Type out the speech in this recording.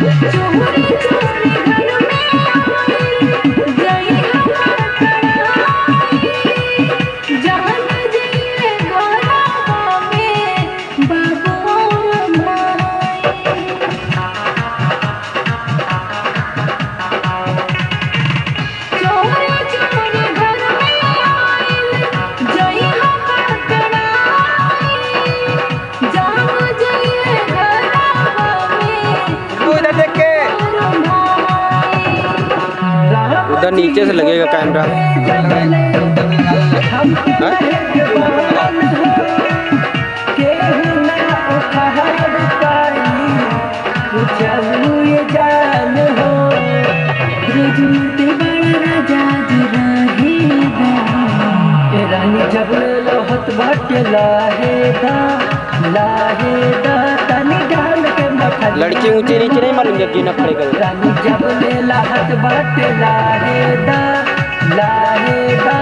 चोरी चोरी घर में आई जई हमार कड़ाई जान जइए घरवा में बाबू और माई चोरी चोरी घर में आई जई हमार कड़ाई जान जइए घरवा में तू इधर देख के और माई उधर नीचे से लगेगा कैमरा। रानी जब लहत बाटे लाहेदा लाहेदा तनी डाल के मखन लड़की ऊंचे नीचे नहीं मालूम जब गिरना पड़ेगा। रानी जब लहत बाटे लाहेदा लाहेदा